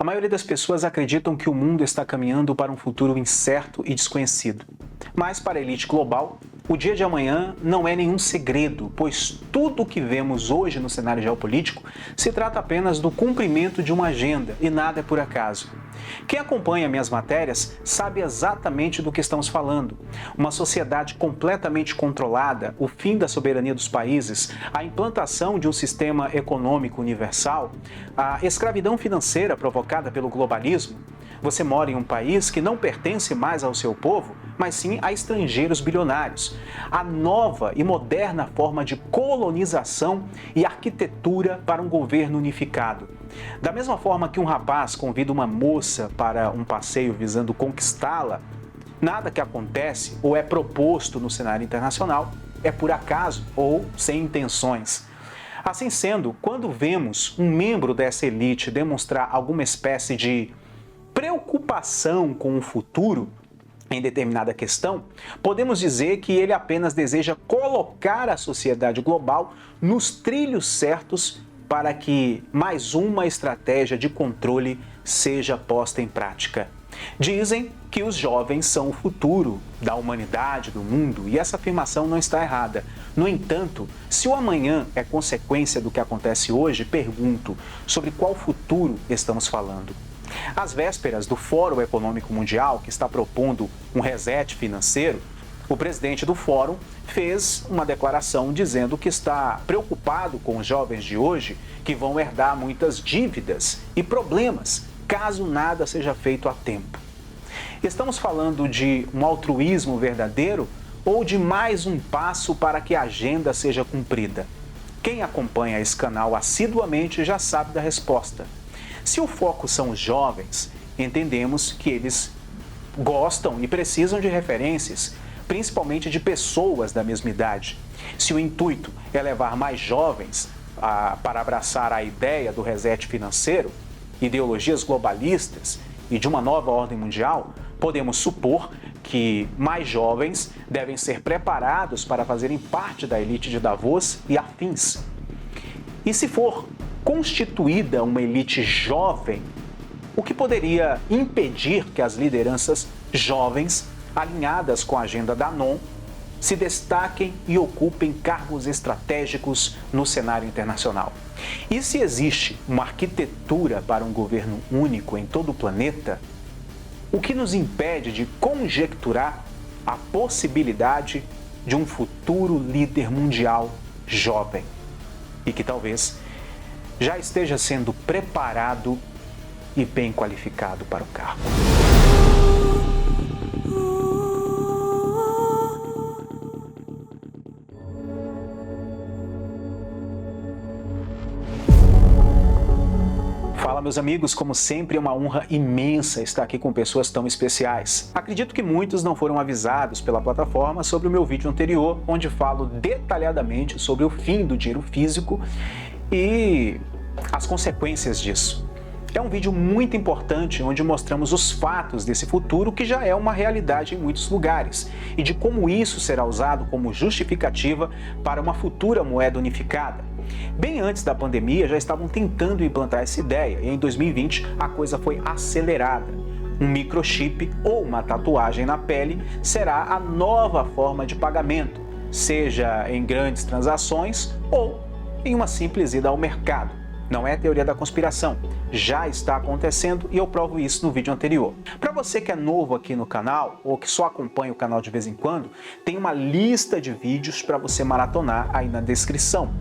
A maioria das pessoas acreditam que o mundo está caminhando para um futuro incerto e desconhecido. Mas para a elite global, o dia de amanhã não é nenhum segredo, pois tudo o que vemos hoje no cenário geopolítico se trata apenas do cumprimento de uma agenda e nada é por acaso. Quem acompanha minhas matérias sabe exatamente do que estamos falando. Uma sociedade completamente controlada, o fim da soberania dos países, a implantação de um sistema econômico universal, a escravidão financeira provocada pelo globalismo. Você mora em um país que não pertence mais ao seu povo, mas sim a estrangeiros bilionários. A nova e moderna forma de colonização e arquitetura para um governo unificado. Da mesma forma que um rapaz convida uma moça para um passeio visando conquistá-la, nada que acontece ou é proposto no cenário internacional é por acaso ou sem intenções. Assim sendo, quando vemos um membro dessa elite demonstrar alguma espécie de preocupação com o futuro em determinada questão, podemos dizer que ele apenas deseja colocar a sociedade global nos trilhos certos para que mais uma estratégia de controle seja posta em prática. Dizem que os jovens são o futuro da humanidade, do mundo, e essa afirmação não está errada. No entanto, se o amanhã é consequência do que acontece hoje, pergunto sobre qual futuro estamos falando. Às vésperas do Fórum Econômico Mundial, que está propondo um reset financeiro, o presidente do fórum fez uma declaração dizendo que está preocupado com os jovens de hoje que vão herdar muitas dívidas e problemas caso nada seja feito a tempo. Estamos falando de um altruísmo verdadeiro ou de mais um passo para que a agenda seja cumprida? Quem acompanha esse canal assiduamente já sabe da resposta. Se o foco são os jovens, entendemos que eles gostam e precisam de referências, principalmente de pessoas da mesma idade. Se o intuito é levar mais jovens para abraçar a ideia do reset financeiro, ideologias globalistas e de uma nova ordem mundial, podemos supor que mais jovens devem ser preparados para fazerem parte da elite de Davos e afins. E se for constituída uma elite jovem, o que poderia impedir que as lideranças jovens, alinhadas com a agenda da ANON, se destaquem e ocupem cargos estratégicos no cenário internacional? E se existe uma arquitetura para um governo único em todo o planeta, o que nos impede de conjecturar a possibilidade de um futuro líder mundial jovem e que talvez já esteja sendo preparado e bem qualificado para o cargo? Fala, meus amigos, como sempre é uma honra imensa estar aqui com pessoas tão especiais. Acredito que muitos não foram avisados pela plataforma sobre o meu vídeo anterior, onde falo detalhadamente sobre o fim do dinheiro físico e as consequências disso. É um vídeo muito importante onde mostramos os fatos desse futuro que já é uma realidade em muitos lugares e de como isso será usado como justificativa para uma futura moeda unificada. Bem antes da pandemia já estavam tentando implantar essa ideia e em 2020 a coisa foi acelerada. Um microchip ou uma tatuagem na pele será a nova forma de pagamento, seja em grandes transações ou em uma simples ida ao mercado. Não é teoria da conspiração, já está acontecendo e eu provo isso no vídeo anterior. Para você que é novo aqui no canal ou que só acompanha o canal de vez em quando, tem uma lista de vídeos para você maratonar aí na descrição.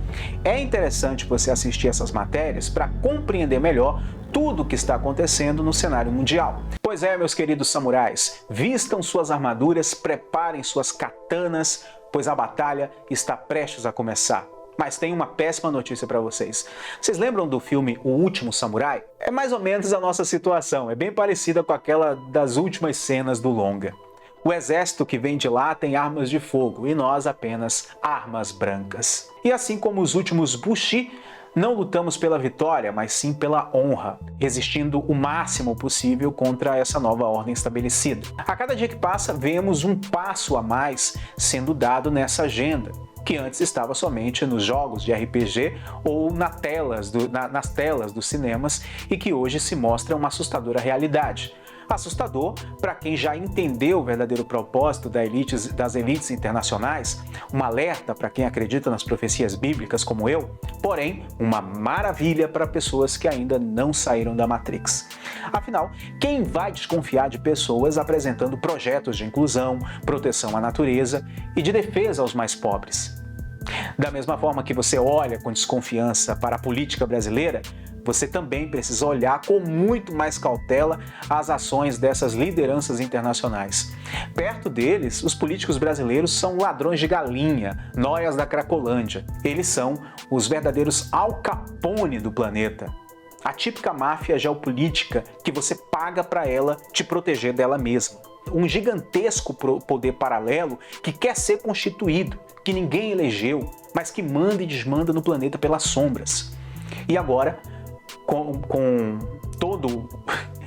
É interessante você assistir essas matérias para compreender melhor tudo o que está acontecendo no cenário mundial. Pois é, meus queridos samurais, vistam suas armaduras, preparem suas katanas, pois a batalha está prestes a começar. Mas tem uma péssima notícia para vocês. Vocês lembram do filme O Último Samurai? É mais ou menos a nossa situação, é bem parecida com aquela das últimas cenas do longa. O exército que vem de lá tem armas de fogo e nós apenas armas brancas. E assim como os últimos Bushi, não lutamos pela vitória, mas sim pela honra, resistindo o máximo possível contra essa nova ordem estabelecida. A cada dia que passa, vemos um passo a mais sendo dado nessa agenda. que antes estava somente nos jogos de RPG ou nas telas dos cinemas e que hoje se mostra uma assustadora realidade. Assustador para quem já entendeu o verdadeiro propósito das elites internacionais, um alerta para quem acredita nas profecias bíblicas como eu, porém, uma maravilha para pessoas que ainda não saíram da Matrix. Afinal, quem vai desconfiar de pessoas apresentando projetos de inclusão, proteção à natureza e de defesa aos mais pobres? Da mesma forma que você olha com desconfiança para a política brasileira, você também precisa olhar com muito mais cautela as ações dessas lideranças internacionais. Perto deles, os políticos brasileiros são ladrões de galinha, nóias da Cracolândia. Eles são os verdadeiros Al Capone do planeta. A típica máfia geopolítica que você paga para ela te proteger dela mesma. Um gigantesco poder paralelo que quer ser constituído, que ninguém elegeu, mas que manda e desmanda no planeta pelas sombras. E agora, com todo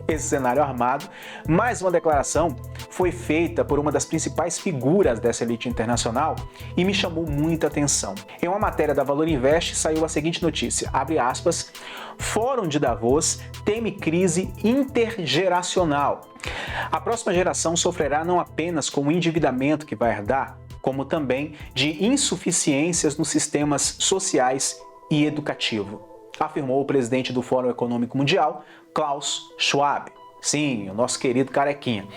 esse cenário armado, mais uma declaração foi feita por uma das principais figuras dessa elite internacional e me chamou muita atenção. Em uma matéria da Valor Invest saiu a seguinte notícia, abre aspas, Fórum de Davos teme crise intergeracional. A próxima geração sofrerá não apenas com o endividamento que vai herdar, como também de insuficiências nos sistemas sociais e educativo, afirmou o presidente do Fórum Econômico Mundial, Klaus Schwab. Sim, o nosso querido carequinha.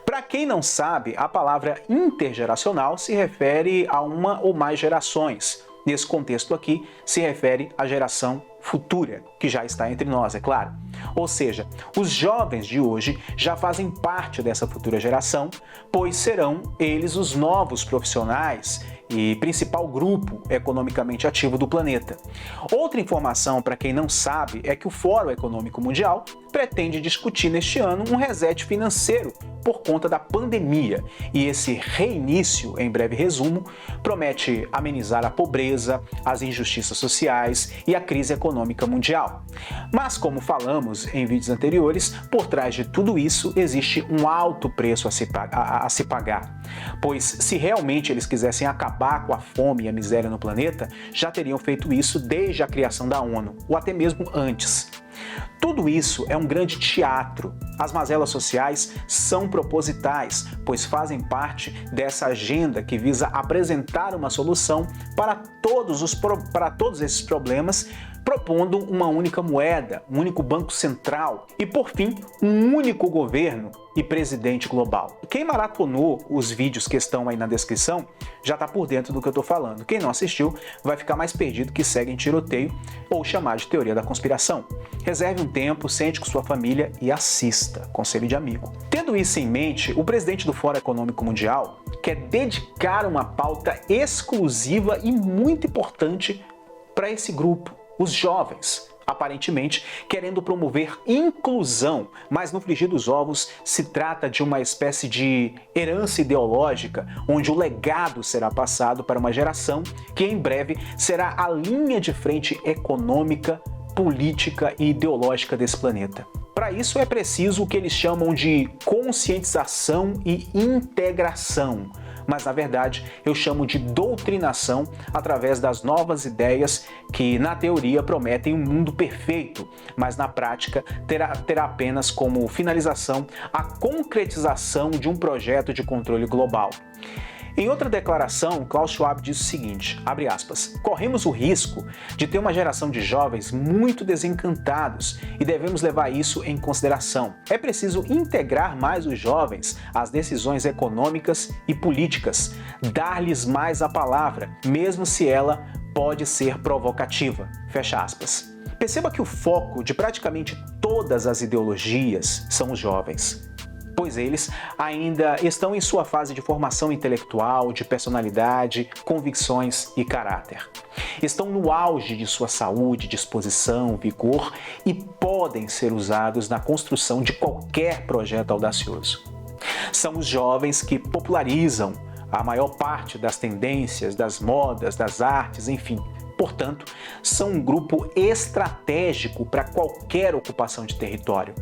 Para quem não sabe, a palavra intergeracional se refere a uma ou mais gerações. Nesse contexto aqui, se refere à geração futura, que já está entre nós, é claro. Ou seja, os jovens de hoje já fazem parte dessa futura geração, pois serão eles os novos profissionais e principal grupo economicamente ativo do planeta. Outra informação para quem não sabe é que o Fórum Econômico Mundial pretende discutir neste ano um reset financeiro por conta da pandemia, e esse reinício, em breve resumo, promete amenizar a pobreza, as injustiças sociais e a crise econômica mundial. Mas, como falamos em vídeos anteriores, por trás de tudo isso existe um alto preço a se pagar, pois se realmente eles quisessem acabar com a fome e a miséria no planeta, já teriam feito isso desde a criação da ONU, ou até mesmo antes. Tudo isso é um grande teatro. As mazelas sociais são propositais, pois fazem parte dessa agenda que visa apresentar uma solução para todos esses problemas, propondo uma única moeda, um único banco central e, por fim, um único governo e presidente global. Quem maratonou os vídeos que estão aí na descrição já está por dentro do que eu estou falando. Quem não assistiu vai ficar mais perdido que segue em tiroteio ou chamar de teoria da conspiração. Reserve um tempo, sente com sua família e assista. Conselho de amigo. Tendo isso em mente, o presidente do Fórum Econômico Mundial quer dedicar uma pauta exclusiva e muito importante para esse grupo, os jovens, aparentemente querendo promover inclusão, mas no frigir dos ovos se trata de uma espécie de herança ideológica, onde o legado será passado para uma geração que em breve será a linha de frente econômica, política e ideológica desse planeta. Para isso é preciso o que eles chamam de conscientização e integração, mas na verdade eu chamo de doutrinação através das novas ideias que na teoria prometem um mundo perfeito, mas na prática terá apenas como finalização a concretização de um projeto de controle global. Em outra declaração, Klaus Schwab diz o seguinte, abre aspas, corremos o risco de ter uma geração de jovens muito desencantados e devemos levar isso em consideração. É preciso integrar mais os jovens às decisões econômicas e políticas, dar-lhes mais a palavra, mesmo se ela pode ser provocativa. Fecha aspas. Perceba que o foco de praticamente todas as ideologias são os jovens, pois eles ainda estão em sua fase de formação intelectual, de personalidade, convicções e caráter. Estão no auge de sua saúde, disposição, vigor e podem ser usados na construção de qualquer projeto audacioso. São os jovens que popularizam a maior parte das tendências, das modas, das artes, enfim. Portanto, são um grupo estratégico para qualquer ocupação de território.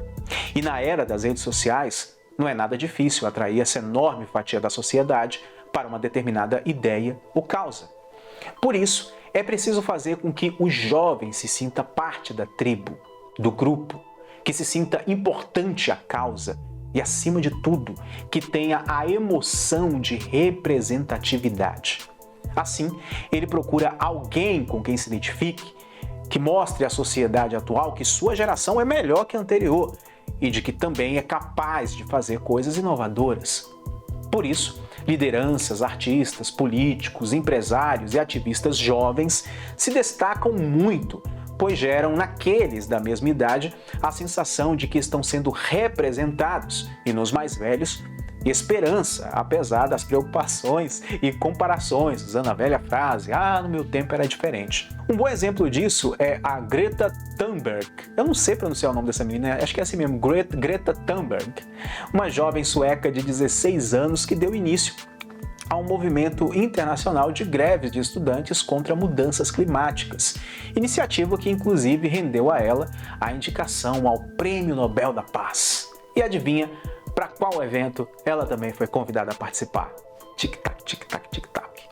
E na era das redes sociais, não é nada difícil atrair essa enorme fatia da sociedade para uma determinada ideia ou causa. Por isso, é preciso fazer com que o jovem se sinta parte da tribo, do grupo, que se sinta importante à causa e, acima de tudo, que tenha a emoção de representatividade. Assim, ele procura alguém com quem se identifique, que mostre à sociedade atual que sua geração é melhor que a anterior e de que também é capaz de fazer coisas inovadoras. Por isso, lideranças, artistas, políticos, empresários e ativistas jovens se destacam muito, pois geram naqueles da mesma idade a sensação de que estão sendo representados e nos mais velhos, esperança, apesar das preocupações e comparações, usando a velha frase, no meu tempo era diferente. Um bom exemplo disso é a Greta Thunberg. Eu não sei pronunciar o nome dessa menina, acho que é assim mesmo, Greta Thunberg, uma jovem sueca de 16 anos que deu início a um movimento internacional de greves de estudantes contra mudanças climáticas, iniciativa que inclusive rendeu a ela a indicação ao Prêmio Nobel da Paz. E adivinha para qual evento ela também foi convidada a participar? Tic-tac, tic-tac, tic-tac.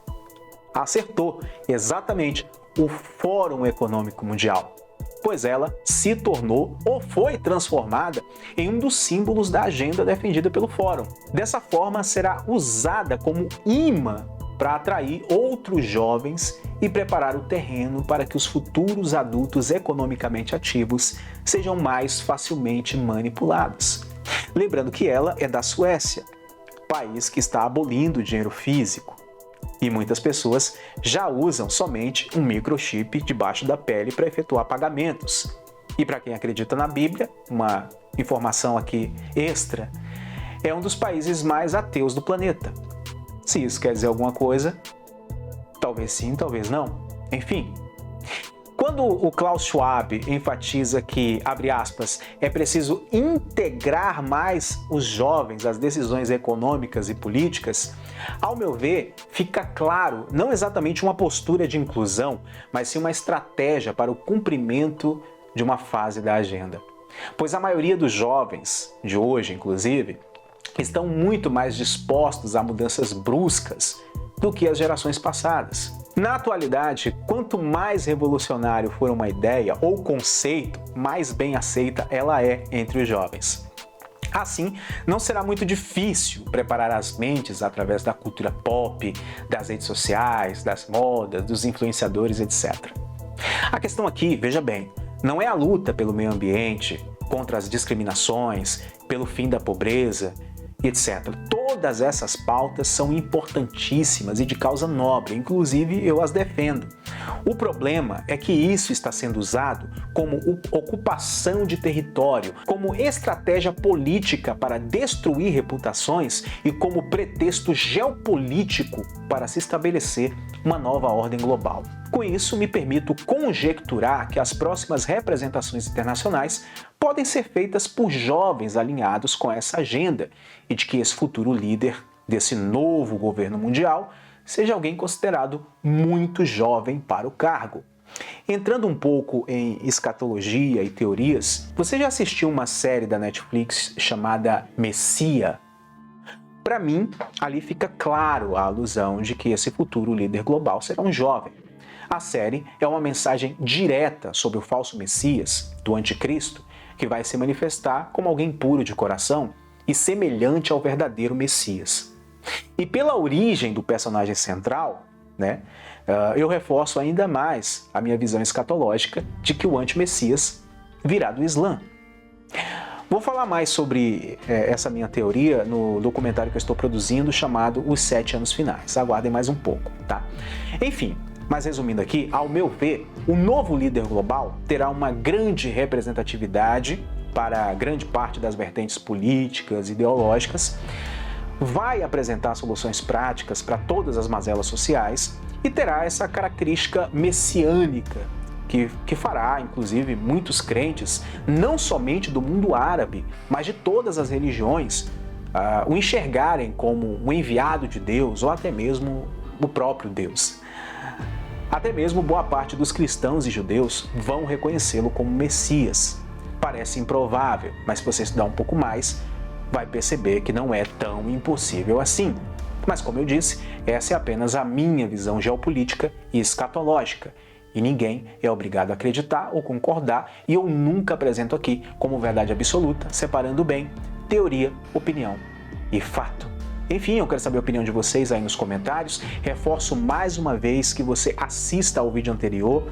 Acertou, exatamente, o Fórum Econômico Mundial, pois ela se tornou ou foi transformada em um dos símbolos da agenda defendida pelo Fórum. Dessa forma, será usada como imã para atrair outros jovens e preparar o terreno para que os futuros adultos economicamente ativos sejam mais facilmente manipulados. Lembrando que ela é da Suécia, país que está abolindo o dinheiro físico. E muitas pessoas já usam somente um microchip debaixo da pele para efetuar pagamentos. E para quem acredita na Bíblia, uma informação aqui extra, é um dos países mais ateus do planeta. Se isso quer dizer alguma coisa, talvez sim, talvez não. Enfim, quando o Klaus Schwab enfatiza que, abre aspas, é preciso integrar mais os jovens às decisões econômicas e políticas, ao meu ver, fica claro não exatamente uma postura de inclusão, mas sim uma estratégia para o cumprimento de uma fase da agenda. Pois a maioria dos jovens, de hoje inclusive, estão muito mais dispostos a mudanças bruscas do que as gerações passadas. Na atualidade, quanto mais revolucionário for uma ideia ou conceito, mais bem aceita ela é entre os jovens. Assim, não será muito difícil preparar as mentes através da cultura pop, das redes sociais, das modas, dos influenciadores, etc. A questão aqui, veja bem, não é a luta pelo meio ambiente, contra as discriminações, pelo fim da pobreza, etc. Todas essas pautas são importantíssimas e de causa nobre, inclusive eu as defendo. O problema é que isso está sendo usado como ocupação de território, como estratégia política para destruir reputações e como pretexto geopolítico para se estabelecer uma nova ordem global. Com isso, me permito conjecturar que as próximas representações internacionais podem ser feitas por jovens alinhados com essa agenda e de que esse futuro líder desse novo governo mundial seja alguém considerado muito jovem para o cargo. Entrando um pouco em escatologia e teorias, você já assistiu uma série da Netflix chamada Messia? Para mim, ali fica claro a alusão de que esse futuro líder global será um jovem. A série é uma mensagem direta sobre o falso Messias, do anticristo, que vai se manifestar como alguém puro de coração e semelhante ao verdadeiro Messias. E pela origem do personagem central, eu reforço ainda mais a minha visão escatológica de que o anti-Messias virá do Islã. Vou falar mais sobre essa minha teoria no documentário que eu estou produzindo chamado Os 7 Anos Finais. Aguardem mais um pouco, tá? Enfim, mas resumindo aqui, ao meu ver, o novo líder global terá uma grande representatividade para grande parte das vertentes políticas e ideológicas, vai apresentar soluções práticas para todas as mazelas sociais e terá essa característica messiânica que fará, inclusive, muitos crentes, não somente do mundo árabe, mas de todas as religiões, o enxergarem como um enviado de Deus ou até mesmo o próprio Deus. Até mesmo boa parte dos cristãos e judeus vão reconhecê-lo como Messias. Parece improvável, mas se você estudar um pouco mais, vai perceber que não é tão impossível assim. Mas, como eu disse, essa é apenas a minha visão geopolítica e escatológica. E ninguém é obrigado a acreditar ou concordar, e eu nunca apresento aqui como verdade absoluta, separando bem teoria, opinião e fato. Enfim, eu quero saber a opinião de vocês aí nos comentários. Reforço mais uma vez que você assista ao vídeo anterior,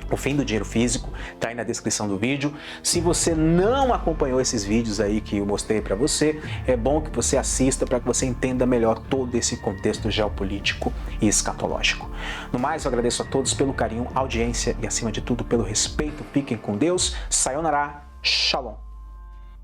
O Fim do Dinheiro Físico, tá aí na descrição do vídeo. Se você não acompanhou esses vídeos aí que eu mostrei para você, é bom que você assista para que você entenda melhor todo esse contexto geopolítico e escatológico. No mais, eu agradeço a todos pelo carinho, audiência e, acima de tudo, pelo respeito. Fiquem com Deus. Sayonara. Shalom.